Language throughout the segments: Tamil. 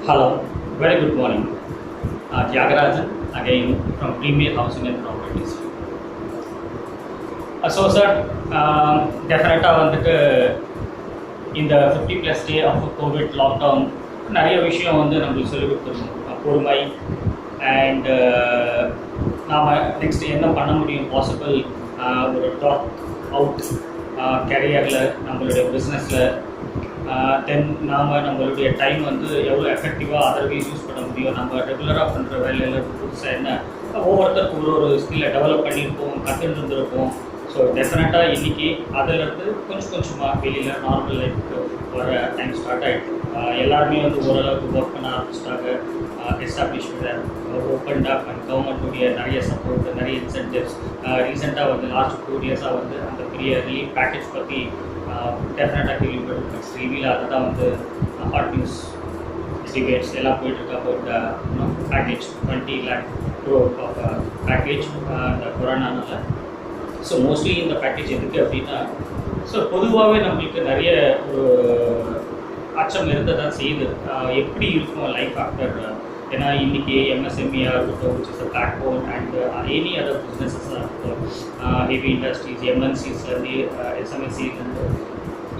Hello, very good morning. Tyagarajan again from Premier Housing and Properties. Sir, டெஃபினட்டாக வந்துட்டு இந்த 50+ டே ஆஃப் கோவிட் லாக்டவுன் நிறைய விஷயம் வந்து நம்மளுக்கு சொல்லிக் கொடுத்துருக்கோம். பொறுமை அண்ட் நாம் நெக்ஸ்ட் என்ன பண்ண முடியும் பாசிபிள் ஒரு டாக் அவுட் கெரியரில் நம்மளுடைய பிஸ்னஸில் தென் நாம் நம்மளுடைய டைம் வந்து எவ்வளோ எஃபெக்டிவாக அதர்வைஸ் யூஸ் பண்ண முடியும். நம்ம ரெகுலராக பண்ணுற வேலையில் புதுசாக என்ன ஒவ்வொருத்தருக்கு ஒரு ஸ்கில்லை டெவலப் பண்ணியிருப்போம், கற்றுட்டு இருந்திருப்போம். ஸோ டெஃபினட்டாக இன்றைக்கி அதிலேருந்து கொஞ்சமாக வெளியில் நார்மல் லைஃப்க்கு வர டைம் ஸ்டார்ட் ஆகிடுது. எல்லாருமே வந்து ஓரளவுக்கு ஒர்க் பண்ண ஆரம்பிச்சிட்டாங்க. எஸ்டாப்ளிஷ்மெண்ட் ஓப்பன்ட் அப் அண்ட் கவர்மெண்ட்டுடைய நிறைய சப்போர்ட், நிறைய இன்சென்டிவ்ஸ். ரீசெண்டாக வந்து லாஸ்ட் 2 டேஸாக வந்து அந்த பெரிய ரிலீஃப் பேக்கேஜ் பற்றி டெஃபினட்டாக கேள்விப்பட்டு டிவியில் அதை தான் வந்து ஹாட் நியூஸ் டிபேட்ஸ் எல்லாம் போயிட்டுருக்கு. About package 20 lakh crore of package இந்த கொரோனானால. ஸோ மோஸ்ட்லி இந்த பேக்கேஜ் எதுக்கு அப்படின்னா, ஸோ பொதுவாகவே நம்மளுக்கு நிறைய ஒரு அச்சம் இருந்ததான் செய்யுது. எப்படி இருக்கும் லைஃப் ஆஃப்டர், ஏன்னா இன்றைக்கி எம்எஸ்எம்இயாக இருக்கட்டும், which is a backbone, and any other பிஸ்னஸஸாக இருக்கட்டும், ஹெவி இண்டஸ்ட்ரீஸ், எம்என்சிஸ்லேருந்து எஸ்எம்எஸ்சிலேருந்து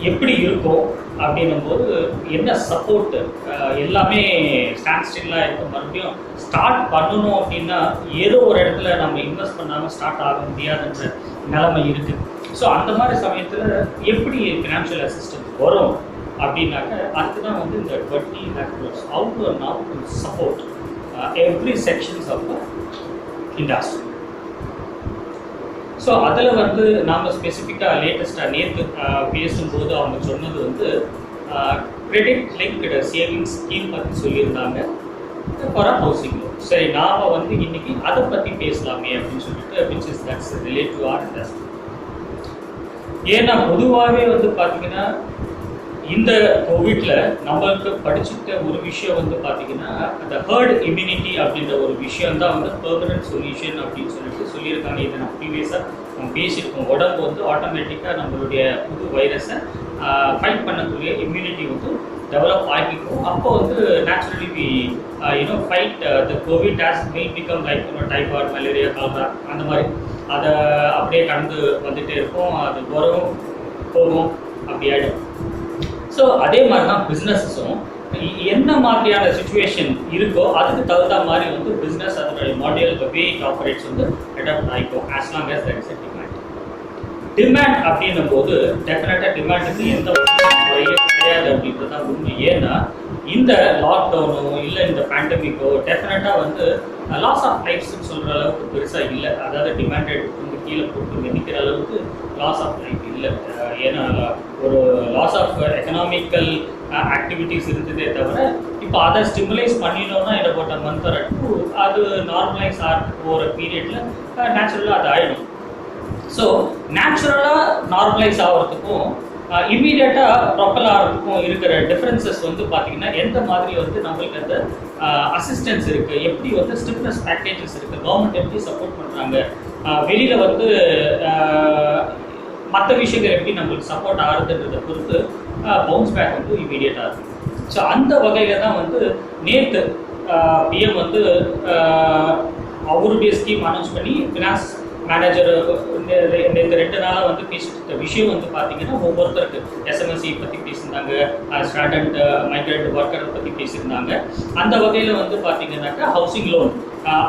எப்படி இருக்கும் அப்படின்னும் போது என்ன சப்போர்ட்டு எல்லாமே ஸ்டாண்ட் ஸ்டில்லாக இருக்கும். மறுபடியும் ஸ்டார்ட் பண்ணணும் அப்படின்னா ஏதோ ஒரு இடத்துல நம்ம இன்வெஸ்ட் பண்ணாமல் ஸ்டார்ட் ஆக முடியாதுன்ற நிலைமை இருக்குது. ஸோ அந்த மாதிரி சமயத்தில் எப்படி ஃபினான்ஷியல் அசிஸ்டன்ஸ் வரும் அப்படின்னாக்க, அதுக்கு தான் வந்து இந்த 20 lakh crores out to now to support every sections of the industry. So அதில் வந்து நாம் ஸ்பெசிஃபிக்காக லேட்டஸ்ட்டாக நேற்று பேசும்போது அவங்க சொன்னது வந்து கிரெடிட் லிங்க்டு சேவிங்ஸ் ஸ்கீம் பற்றி சொல்லியிருந்தாங்க ஃபார் அ ஹவுசிங் லோன். சரி, நாம் வந்து இன்றைக்கி அதை பற்றி பேசலாமே அப்படின்னு சொல்லிட்டு, which is that's relate to our industry. ஏன்னா பொதுவாகவே வந்து பார்த்திங்கன்னா இந்த கோவிட்டில் நம்மளுக்கு படிச்சுட்ட ஒரு விஷயம் வந்து பார்த்திங்கன்னா, அந்த ஹர்ட் இம்யூனிட்டி அப்படின்ற ஒரு விஷயம் தான் வந்து பெர்மனன்ட் சொல்யூஷன் அப்படின்னு சொல்லிட்டு சொல்லியிருக்காங்க. இதை நம்ம ப்ரீவியஸாக நம்ம பேசியிருக்கோம். உடம்பு வந்து ஆட்டோமேட்டிக்காக நம்மளுடைய புது வைரஸை ஃபைட் பண்ணக்கூடிய இம்யூனிட்டி வந்து டெவலப் ஆகிக்கும். அப்போ வந்து naturally we fight the COVID as will become like typhoid, malaria, cholera அந்த மாதிரி அதை அப்படியே கடந்து வந்துகிட்டே இருக்கும். அது வரும் போகும் அப்படி ஆகிடும். ஸோ அதே மாதிரி தான் பிஸ்னஸஸும் என்ன மாதிரியான சுச்சுவேஷன் இருக்கோ அதுக்கு தகுந்த மாதிரி வந்து பிஸ்னஸ் அதனுடைய மாடல் வே இட் ஆப்ரேட்ஸ் வந்து அடாப்ட் ஆகிக்கும். As long as that is a demand அப்படின்னும் போது டெஃபினட்டாக டிமாண்டுக்கு எந்த முறையும் கிடையாது அப்படின்றது தான் உண்மை. ஏன்னா இந்த லாக்டவுனோ இல்லை இந்த பேண்டமிக்கோ டெஃபினட்டாக வந்து லாஸ் ஆஃப் லைஃப்ஸ்ன்னு சொல்கிற அளவுக்கு பெருசாக இல்லை. அதாவது டிமாண்டட் வந்து கீழே போட்டு நிற்கிற அளவுக்கு லாஸ் ஆஃப் லைஃப் இல்லை. ஏன்னா ஒரு லாஸ் ஆஃப் எக்கனாமிக்கல் ஆக்டிவிட்டீஸ் இருந்ததே தவிர, இப்போ அதை ஸ்டிமுலைஸ் பண்ணினோம்னா இதை போட்ட மந்த் ஆர் 2 அது நார்மலைஸ் ஆகிறதுக்கு ஒரு பீரியடில் நேச்சுரலாக அது ஆகிடும். ஸோ நேச்சுரலாக நார்மலைஸ் ஆகிறதுக்கும் இம்மீடியட்டாக ப்ரொப்பல் ஆகிறதுக்கும் இருக்கிற டிஃப்ரென்சஸ் வந்து பார்த்திங்கன்னா, எந்த மாதிரி வந்து நம்மளுக்கு அந்த அசிஸ்டன்ஸ் இருக்குது, எப்படி வந்து ஸ்டிஃப்னஸ் பேக்கேஜஸ் இருக்குது, கவர்மெண்ட் எப்படி சப்போர்ட் பண்ணுறாங்க, வெளியில் வந்து மற்ற விஷயங்கள் எப்படி நம்மளுக்கு சப்போர்ட் ஆகுதுன்றதை பொறுத்து பவுன்ஸ் பேக் வந்து இம்மீடியட்டாக இருக்குது. ஸோ அந்த வகையில் தான் வந்து நேற்று பிஎம் வந்து அவருடைய ஸ்கீம் அனௌன்ஸ் பண்ணி ஃபினான்ஸ் மேனேஜர் நேற்று 2 நாளாக வந்து பேசிட்டு விஷயம் வந்து பார்த்திங்கன்னா, ஒவ்வொருத்தருக்கு எஸ்எம்எஸ்சி பற்றி பேசியிருந்தாங்க, ஸ்டாண்டர்ட் மைக்ரேட் ஒர்க்கரை பற்றி பேசியிருந்தாங்க. அந்த வகையில் வந்து பார்த்திங்கன்னாக்கா ஹவுசிங் லோன்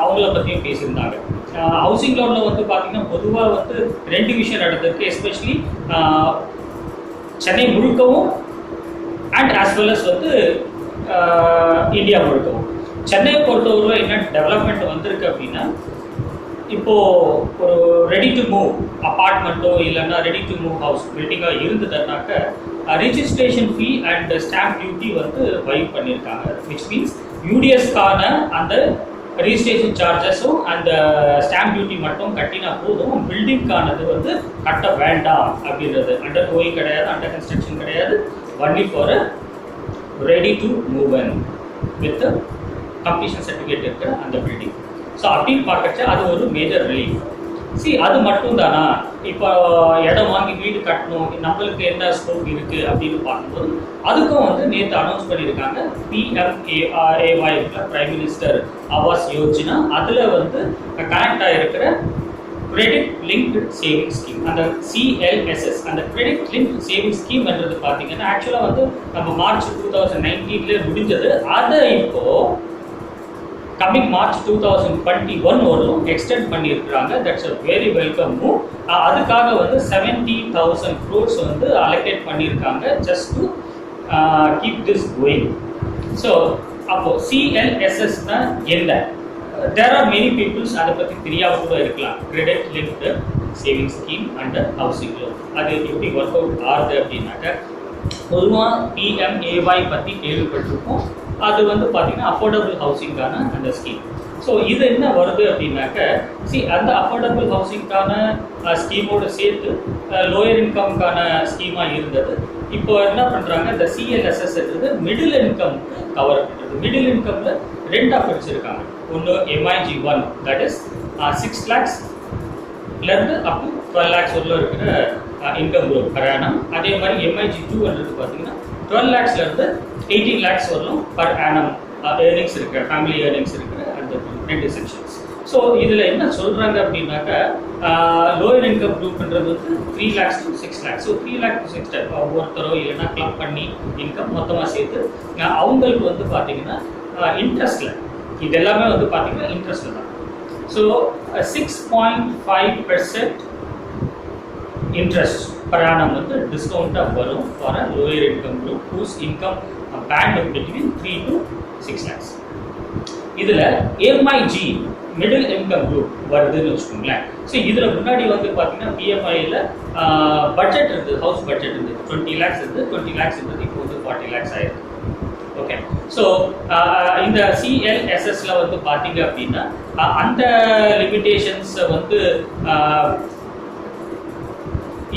அவங்கள பற்றியும் பேசியிருந்தாங்க. ஹவுசிங் லோனில் வந்து பார்த்திங்கன்னா பொதுவாக வந்து 2 விஷயம் நடந்திருக்கு. எஸ்பெஷலி சென்னை முழுக்கவும் அண்ட் ஆஸ் வெல் அஸ் வந்து இந்தியா முழுக்கவும். சென்னையை பொறுத்தவரை என்ன டெவலப்மெண்ட் வந்திருக்கு அப்படின்னா, இப்போது ஒரு ரெடி டு மூவ் அப்பார்ட்மெண்ட்டோ இல்லைன்னா ரெடி டு மூவ் ஹவுஸ் பில்டிங்காக இருந்ததுனாக்க registration fee and stamp duty வந்து வைவ் பண்ணியிருக்காங்க. விச் மீன்ஸ் யூடிஎஸ்க்கான அந்த ரிஜிஸ்ட்ரேஷன் சார்ஜஸும் அந்த ஸ்டாம்ப் டியூட்டி மட்டும் கட்டினா போதும், பில்டிங்கானது வந்து கட்ட வேண்டாம் அப்படின்றது. அண்டர் கோயிங் கிடையாது, அண்டர் கன்ஸ்ட்ரக்ஷன் கிடையாது, only for ready to move and with completion certificate இருக்கிற அந்த பில்டிங். ஸோ அப்படின்னு பார்க்கச்சா அது ஒரு மேஜர் ரிலீஃப். அது மட்டும் தானா? இப்போ இடம் வாங்கி வீடு கட்டணும், நம்மளுக்கு என்ன ஸ்கோப் இருக்குது அப்படின்னு பார்க்கும்போது அதுக்கும் வந்து நேற்று அனௌன்ஸ் பண்ணியிருக்காங்க. PMAY prime minister Awas Yojana, அதில் வந்து கனெக்ட் ஆகிருக்கிற கிரெடிட் லிங்க்டு சேவிங் ஸ்கீம், அந்த CLSS, அந்த கிரெடிட் லிங்க்டு சேவிங் ஸ்கீம்ன்றது பார்த்தீங்கன்னா ஆக்சுவலாக வந்து நம்ம மார்ச் 2019 முடிஞ்சது. அதை இப்போ கம்மிங் மார்ச் 2021 வரலும் எக்ஸ்டெண்ட் பண்ணியிருக்கிறாங்க. That's a very welcome move. அதுக்காக வந்து 70,000 crores வந்து அலோகேட் பண்ணியிருக்காங்க just to keep this going. So அப்போ CLSSனா என்ன? There are many peoples அதை பற்றி தெரியாம கூட இருக்கலாம். Credit linked saving scheme under housing loan, அது எப்படி ஒர்க் அவுட் ஆகுது அப்படின்னாக்க, பொதுவாக PMAY பற்றி கேள்விப்பட்டிருக்கோம். அது வந்து பார்த்தீங்கன்னா அஃபோர்டபுள் ஹவுசிங்கான அந்த ஸ்கீம். ஸோ இது என்ன வருது அப்படின்னாக்க, அந்த அஃபோர்டபுள் ஹவுசிங்கான ஸ்கீமோடு சேர்த்து லோயர் இன்கம்கான ஸ்கீமாக இருந்தது. இப்போ என்ன பண்ணுறாங்க, இந்த CLSSன்றது மிடில் இன்கம் கவர் பண்ணுறது. மிடில் இன்கமில் ரெண்டாக பிரிச்சிருக்காங்க. ஒன்று MIG1, தட் இஸ் 6 lakhsலேருந்து அப் டு 12 lakhs வரல இருக்கிற இன்கம் குரூப் பர் ஆனம். அதே மாதிரி MIG2ன்றது பார்த்தீங்கன்னா 12 lakhsலேருந்து 18 lakhs வரலும் பர் ஆனம் ஏர்னிங்ஸ் இருக்கிற, ஃபேமிலி ஏர்னிங்ஸ் இருக்கிற அந்த 2 செக்ஷன்ஸ். ஸோ இதில் என்ன சொல்கிறாங்க அப்படின்னாக்கா, லோயர் இன்கம் குரூப்ன்றது வந்து 3 lakhs to 6 lakhs. So 3 lakh to 6 lakh ஒவ்வொருத்தரோ இல்லைன்னா கிளப் பண்ணி இன்கம் மொத்தமாக சேர்த்து அவங்களுக்கு வந்து பார்த்தீங்கன்னா இன்ட்ரெஸ்ட்டில், இது எல்லாமே வந்து பார்த்தீங்கன்னா இன்ட்ரெஸ்ட்டில் தான். ஸோ 6.5% இன்ட்ரெஸ்ட் பர் ஆனம் வந்து டிஸ்கவுண்ட்டாக வரும் for a lower income group whose income band between 3 to 6 lakhs. இதில் MIG மிடில் இன்கம் குரூப் வருதுன்னு வச்சுக்கோங்களேன். ஸோ இதில் முன்னாடி வந்து பார்த்தீங்கன்னா PMIயில் பட்ஜெட் இருந்தது, ஹவுஸ் பட்ஜெட் இருந்தது 20 lakhs இருந்தது. 20 lakhs இருந்தது, இப்போ வந்து 40 lakhs ஆயிருக்கு. ஓகே, ஸோ இந்த CLSSல வந்து பார்த்தீங்க அப்படின்னா அந்த லிமிட்டேஷன்ஸை வந்து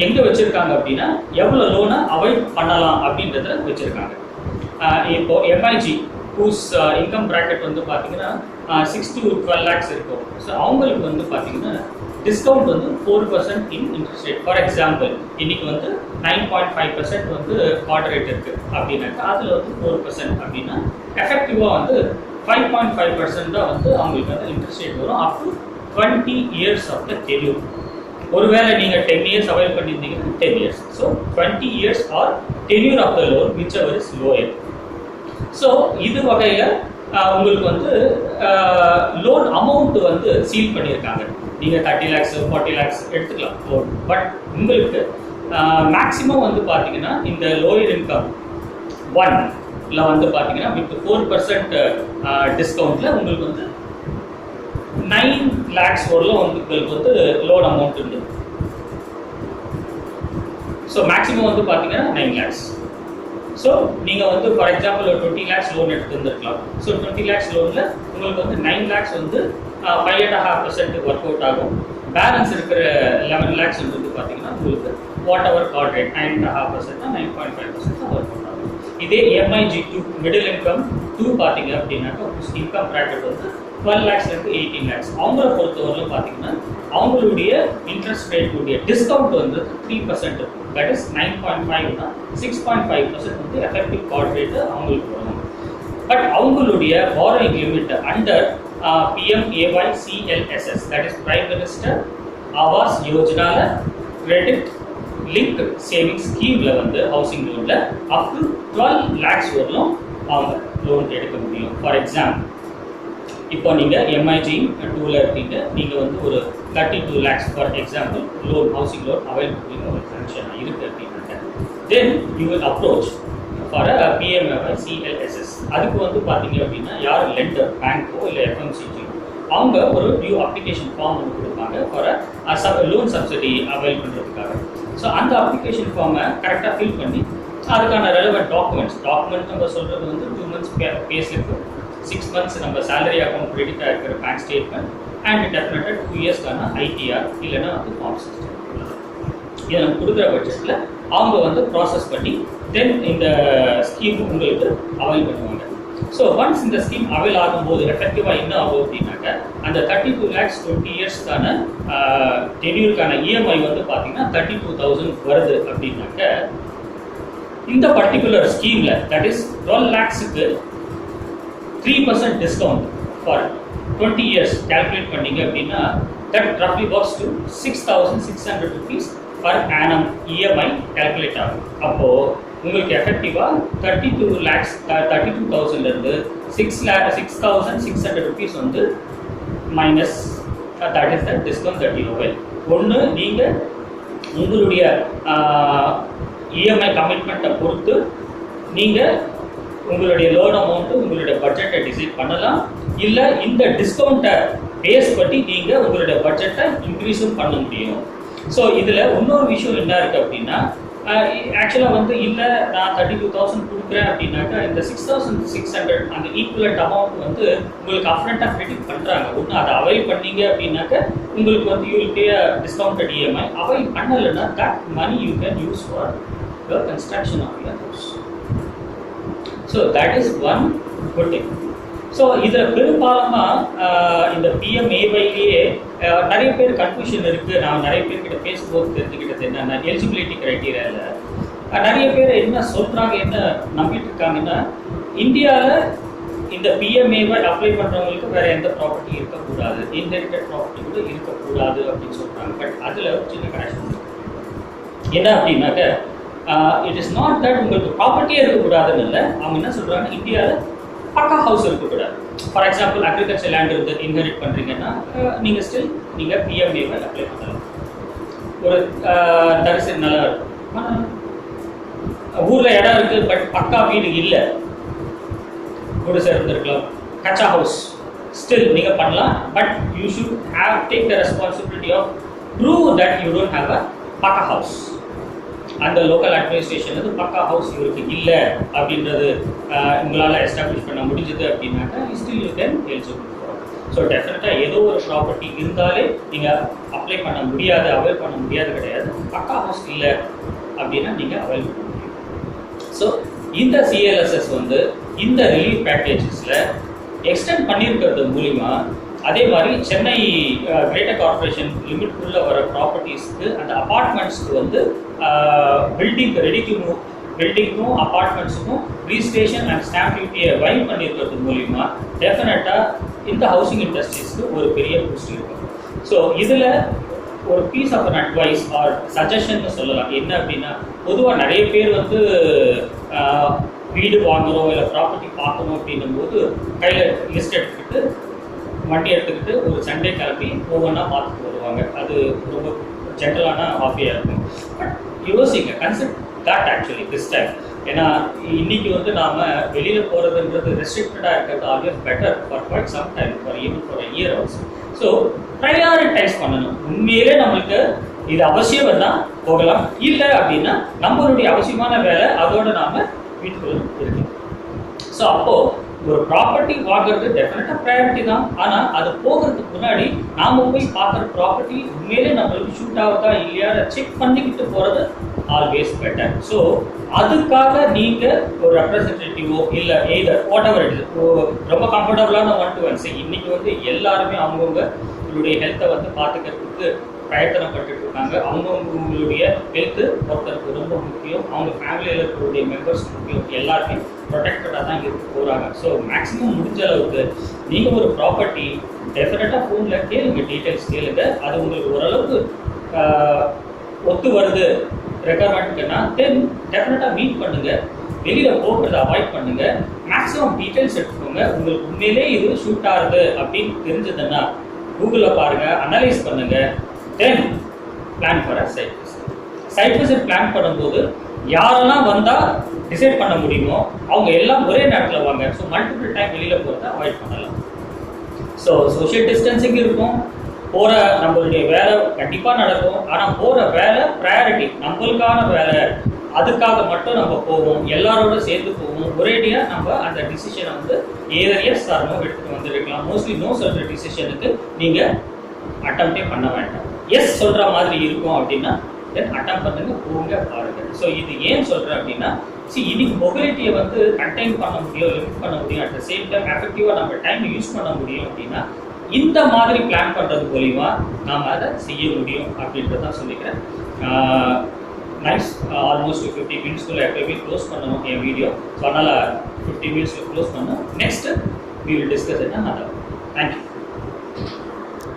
எங்கே வச்சுருக்காங்க அப்படின்னா, எவ்வளோ லோனை அவாய்ட் பண்ணலாம் அப்படின்றத வச்சுருக்காங்க. இப்போ MIG ஹூஸ் இன்கம் ப்ராக்கெட் வந்து பார்த்தீங்கன்னா 6 to 12 lakhs இருக்கும். ஸோ அவங்களுக்கு வந்து பார்த்தீங்கன்னா டிஸ்கவுண்ட் வந்து 4% இன் இன்ட்ரெஸ்ட் ரேட். ஃபார் எக்ஸாம்பிள் இன்னைக்கு வந்து 9.5% வந்து குவார்டர் ரேட் இருக்குது அப்படின்னாக்கா, அதில் வந்து 4% அப்படின்னா எஃபெக்டிவாக வந்து 5.5% தான் வந்து அவங்களுக்கு வந்து இன்ட்ரெஸ்ட் ரேட் வரும் up to 20 years of the tenure. ஒருவேளை நீங்கள் 10 years அவைல் பண்ணியிருந்தீங்கன்னா 10 years. So 20 years or tenure of the loan whichever is lower. So இது வகையில் உங்களுக்கு வந்து லோன் அமௌண்ட் வந்து சீல் பண்ணியிருக்காங்க. நீங்கள் 30 lakhs 40 lakhs எடுத்துக்கலாம் லோன். பட் உங்களுக்கு மேக்ஸிமம் வந்து பார்த்தீங்கன்னா இந்த லோயர் இன்கம் 1ல வந்து பார்த்தீங்கன்னா வித் 4% டிஸ்கவுண்ட்டில் உங்களுக்கு வந்து 9 lakhs வரலும் வந்து உங்களுக்கு வந்து லோன் அமௌண்ட் உண்டு. ஸோ மேக்ஸிமம் வந்து பார்த்தீங்கன்னா 9 lakhs. ஸோ நீங்கள் வந்து ஃபார் எக்ஸாம்பிள் ஒரு 20 lakhs லோன் எடுத்து வந்துருக்கலாம். ஸோ 20 lakhs லோனில் உங்களுக்கு வந்து 9 lakhs வந்து 5.5% ஒர்க் அவுட் ஆகும். பேலன்ஸ் இருக்கிற 11 lakhs வந்து பார்த்தீங்கன்னா உங்களுக்கு வாட் எவர் கார்ட் ரேட் 9.5% 9.5% தான் ஒர்க் அவுட் ஆகும். இதே MIG2 மிடில் இன்கம் 2 பார்த்தீங்க அப்படின்னாக்கா இன்கம் ப்ராக்கெட் வந்து 12 lakhsலேருந்து 18 lakhs. அவங்கள பொறுத்தவரையிலும் பார்த்தீங்கன்னா அவங்களுடைய இன்ட்ரெஸ்ட் ரேட்டுடைய டிஸ்கவுண்ட் வந்து 3% இருக்கும். தட் இஸ் 9.5னா 6.5% வந்து எஃபெக்டிவ் கார்ட் ரேட்டு அவங்களுக்கு வரும். பட் அவங்களுடைய borrowing limit under PMAY CLSS, that is prime minister Awas யோஜனால கிரெடிட் லிங்க் சேவிங் ஸ்கீமில் வந்து ஹவுசிங் லோனில் அப் டு 12 lakhs வரலும் அவங்க லோன் எடுக்க முடியும். ஃபார் எக்ஸாம்பிள் இப்போ நீங்கள் MIG2ல இருக்கீங்க, நீங்கள் வந்து ஒரு 32 lakhs for example loan housing loan avail பண்ணி ஒரு ஃபங்க்ஷன் இருக்குது அப்படின்னாக்க, then you will approach for a PMAY CLSS. அதுக்கு வந்து பார்த்தீங்க அப்படின்னா யார் லெண்டர், பேங்க்கோ இல்லை FMCG, அவங்க ஒரு நியூ அப்ளிகேஷன் ஃபார்ம் ஒன்று கொடுப்பாங்க for a loan subsidy avail பண்ணுறதுக்காக. ஸோ அந்த அப்ளிகேஷன் ஃபார்மை கரெக்டாக ஃபில் பண்ணி அதுக்கான ரெலவெண்ட் டாக்குமெண்ட் நம்ம சொல்கிறது வந்து 2 months பே ஸ்லிப்பு, 6 months நம்ம சேலரி அக்கௌண்ட் கிரெடிட்டாக இருக்கிற பேங்க் ஸ்டேட்மெண்ட் அண்ட் டெஃபினட்டாக 2 yearsக்கான ITR இல்லைன்னா வந்து ஃபார்ம் சிஸ்டம். இதை நம்ம கொடுக்குற பட்சத்தில் அவங்க வந்து ப்ராசஸ் பண்ணி தென் இந்த ஸ்கீம் உங்களுக்கு அவைல் பண்ணுவாங்க. ஸோ ஒன்ஸ் இந்த ஸ்கீம் அவைல் ஆகும்போது எஃபெக்டிவாக என்ன ஆகும் அப்படின்னாக்க அந்த 32 lakhs 20 இயர்ஸ்க்கான டென்யூருக்கான இஎம்ஐ வந்து பார்த்தீங்கன்னா 32,000 வருது அப்படின்னாக்க இந்த பர்டிகுலர் ஸ்கீமில் that is 12 lakhsக்கு 3% discount for 20 years calculate பண்ணீங்க அப்படின்னா that roughly works to 6,600 rupees per annum EMI calculate ஆகும். அப்போ உங்களுக்கு எஃபெக்டிவாக 32,000 இருந்து 6,600 rupees வந்து minus that is the discount that you will. ஒன்று நீங்கள் உங்களுடைய இஎம்ஐ கமிட்மெண்ட்டை பொறுத்து நீங்கள் உங்களுடைய லோன் அமௌண்ட்டு உங்களுடைய பட்ஜெட்டை டிசைட் பண்ணலாம். இல்லை இந்த டிஸ்கவுண்ட்டை பேஸ் பண்ணி நீங்கள் உங்களுடைய பட்ஜெட்டை இன்க்ரீஸும் பண்ண முடியும். ஸோ இதில் இன்னொரு விஷயம் என்ன இருக்குது அப்படின்னா ஆக்சுவலாக வந்து இல்லை நான் 32,000 கொடுக்குறேன் அப்படின்னாக்கா இந்த 6,600 அந்த ஈக்குவலண்ட் அமௌண்ட் வந்து உங்களுக்கு அப்ரண்ட்டாக கிரெடிட் பண்ணுறாங்க. ஒன்று அதை அவைல் பண்ணீங்க அப்படின்னாக்கா உங்களுக்கு வந்து you will pay discounted EMI. Avail பண்ணலைன்னா that money you can use for your construction of your house. So that is one good thing. So இதில் பெரும்பாலமாக இந்த பிஎம்ஏஒய்லேயே நிறைய பேர் கன்ஃபியூஷன் இருக்குது. நான் நிறைய பேர்கிட்ட பேசும்போது தெரிஞ்சுக்கிட்டது என்னென்னா எலிஜிபிலிட்டி க்ரைட்டீரியாவில் நிறைய பேர் என்ன சொல்கிறாங்க, என்ன நம்பிட்டு இருக்காங்கன்னா இந்தியாவில் இந்த பிஎம்ஏஒய் அப்ளை பண்ணுறவங்களுக்கு வேறு எந்த ப்ராப்பர்ட்டி இருக்கக்கூடாது, இன்ஹெரிட்டட் ப்ராப்பர்ட்டி கூட இருக்கக்கூடாது அப்படின்னு சொல்கிறாங்க. பட் அதில் ஒரு சின்ன கனெக்ஷன் என்ன அப்படின்னாக்க இட் இஸ் நாட் தட் உங்களுக்கு ப்ராப்பர்ட்டியே இருக்கக்கூடாதுன்னு இல்லை. அவங்க என்ன சொல்கிறாங்க, இந்தியாவில் பக்கா ஹவுஸ் இருக்கக்கூடாது. ஃபார் எக்ஸாம்பிள் அக்ரிகல்ச்சர் லேண்ட் இருந்து இன்ஹெரிட் பண்ணுறீங்கன்னா நீங்கள் ஸ்டில் நீங்கள் பிஎம்ஏவை அப்ளை பண்ணலாம். ஒரு தரிசு நல்லா இருக்கும், ஊரில் இடம் இருக்குது பட் பக்கா வீடு இல்லை, குடிசை இருந்திருக்கலாம், கச்சா ஹவுஸ் ஸ்டில் நீங்கள் பண்ணலாம். But you should have take the responsibility of prove that you don't have a pucca house. அந்த லோக்கல் அட்மினிஸ்ட்ரேஷன் வந்து பக்கா ஹவுஸ் இவருக்கு இல்லை அப்படின்றது உங்களால் எஸ்டாப்ளிஷ் பண்ண முடிஞ்சது அப்படின்னாக்கா still you can eligible for. So டெஃபினட்டாக ஏதோ ஒரு ப்ராப்பர்ட்டி இருந்தாலே நீங்கள் அப்ளை பண்ண முடியாது, அவைல் பண்ண முடியாது கிடையாது. பக்கா ஹவுஸ் இல்லை அப்படின்னா நீங்கள் அவைல் பண்ண முடியும். ஸோ இந்த சிஎல்எஸ்எஸ் வந்து இந்த ரிலீஃப் பேக்கேஜஸில் எக்ஸ்டெண்ட் பண்ணியிருக்கிறது மூலிமா அதே மாதிரி சென்னை கிரேட்டர் கார்பரேஷன் லிமிட்குள்ளே வர ப்ராப்பர்ட்டிஸ்க்கு அந்த அப்பார்ட்மெண்ட்ஸ்க்கு வந்து பில்டிங் ரெடி டு மூவ் பில்டிங்க்கும் அப்பார்ட்மெண்ட்ஸுக்கும் ரிஜிஸ்ட்ரேஷன் அண்ட் ஸ்டாம்ப் டியூட்டியை வைவ் பண்ணியிருக்கிறது மூலிமா டெஃபினட்டாக இந்த ஹவுசிங் இண்டஸ்ட்ரீஸ்க்கு ஒரு பெரிய பூஸ்ட் இருக்கும். ஸோ இதில் ஒரு piece of an advice or சஜஷன்னு சொல்லலாம். என்ன அப்படின்னா பொதுவாக நிறைய பேர் வந்து வீடு வாங்குகிறோம் இல்லை ப்ராப்பர்ட்டி பார்க்கணும் அப்படின்னும் போது கையில் லிஸ்ட் எடுத்துக்கிட்டு வண்டி எடுத்துக்கிட்டு ஒரு சண்டே கிளம்பி ஒவ்வொன்றா பார்த்துட்டு வருவாங்க. அது ரொம்ப ஜென்ரலான ஹாபியாக இருக்கும். பட் யோசிங்க, consider that actually this time. ஏன்னா இன்றைக்கி வந்து நாம் வெளியில் போகிறதுன்றது ரெஸ்ட்ரிக்டடாக இருக்கிறது always better for quite some time, for even for a year also. So prioritise பண்ணணும். உண்மையிலே நம்மளுக்கு இது அவசியம் தான் போகலாம், இல்லை அப்படின்னா நம்மளுடைய அவசியமான வேலை அதோடு நாம் வீட்டுக்குள்ள இருக்கணும். ஸோ அப்போது ஒரு ப்ராப்பர்ட்டி வாங்குறது டெஃபினட்டாக ப்ரையாரிட்டி தான். ஆனால் அது போகிறதுக்கு முன்னாடி நாம் போய் பார்க்குற ப்ராப்பர்ட்டி உண்மையிலே நம்மளுக்கு ஷூட் ஆகுதா இல்லையா செக் பண்ணிக்கிட்டு போகிறது ஆல்வேஸ் பெட்டர். ஸோ அதுக்காக நீங்கள் ஒரு ரெப்ரசன்டேட்டிவோ இல்லை எய்தர் வாட் எவர் இட் ரொம்ப கம்ஃபர்டபுளான 1-to-1 இன்றைக்கி வந்து எல்லாருமே அவங்கவுங்க உங்களுடைய ஹெல்த்தை வந்து பார்த்துக்கிறதுக்கு பிரயத்தனப்பட்டு இருக்காங்க. அவங்கவுங்களுடைய ஹெல்த்து ஒருத்தருக்கு ரொம்ப முக்கியம், அவங்க ஃபேமிலியில் இருக்கக்கூடிய மெம்பர்ஸ் முக்கியம், எல்லாருமே ப்ரொடெக்டடாக தான் இருக்க போகிறாங்க. ஸோ மேக்ஸிமம் முடிஞ்ச அளவுக்கு நீங்கள் ஒரு ப்ராப்பர்ட்டி டெஃபினட்டாக ஃபோனில் கேளுங்க, டீட்டெயில்ஸ் கேளுங்க. அது உங்களுக்கு ஓரளவுக்கு ஒத்து வருது ரெக்குவயர்மெண்ட்டுன்னா தென் டெஃபினட்டாக மீட் பண்ணுங்கள். வெளியில் போகிறத அவாய்ட் பண்ணுங்கள். மேக்ஸிமம் டீட்டெயில்ஸ் எடுத்துக்கோங்க. உங்களுக்கு உண்மையிலே இது ஷூட் ஆகுது அப்படின்னு தெரிஞ்சதுன்னா கூகுளில் பாருங்கள், அனலைஸ் பண்ணுங்கள், then plan for a site visit. Site visit plan பண்ணும்போது யாரெல்லாம் வந்தால் டிசைட் பண்ண முடியுமோ அவங்க எல்லாம் ஒரே நேரத்தில் வாங்க. ஸோ மல்டிபிள் டைம் வெளியில் போகிறத அவாய்ட் பண்ணலாம். ஸோ சோஷியல் டிஸ்டன்சிங் இருக்கும், போகிற நம்மளுடைய வேலை கண்டிப்பாக நடக்கும். ஆனால் போகிற வேலை ப்ரையாரிட்டி, நம்மளுக்கான வேலை, அதுக்காக மட்டும் நம்ம போவோம், எல்லாரோட சேர்ந்து போவோம். ஒரேடியாக நம்ம அந்த டிசிஷனை வந்து ஏதர் எஸ் ஆர் நோ எடுத்துகிட்டு வந்துருக்கலாம். மோஸ்ட்லி நோ சொல்கிற டிசிஷனுக்கு நீங்கள் அட்டம்ப்டே பண்ண வேண்டாம். எஸ் சொல்கிற மாதிரி இருக்கும் அப்படின்னா தென் அட்டம் பண்ணுங்க, போங்க, பாருங்க. ஸோ இது ஏன் சொல்கிறேன் அப்படின்னா இன்னைக்கு மொபிலிட்டியை வந்து கண்டெயின் பண்ண முடியும், லிமிட் பண்ண முடியும், அட் த சேம் டைம் எஃபெக்டிவாக நம்ம டைம் யூஸ் பண்ண முடியும் அப்படின்னா இந்த மாதிரி பிளான் பண்ணுறது மூலிமா நாம் அதை செய்ய முடியும் அப்படின்றதான் சொல்லிக்கிறேன். நைஸ், ஆல்மோஸ்ட் 50 மினிட்ஸ்க்குள்ளே எப்போயுமே க்ளோஸ் பண்ணணும் என் வீடியோ. ஸோ அதனால் 50 மினிட்ஸில் க்ளோஸ் பண்ணோம். Next we will discuss it another. Thank you.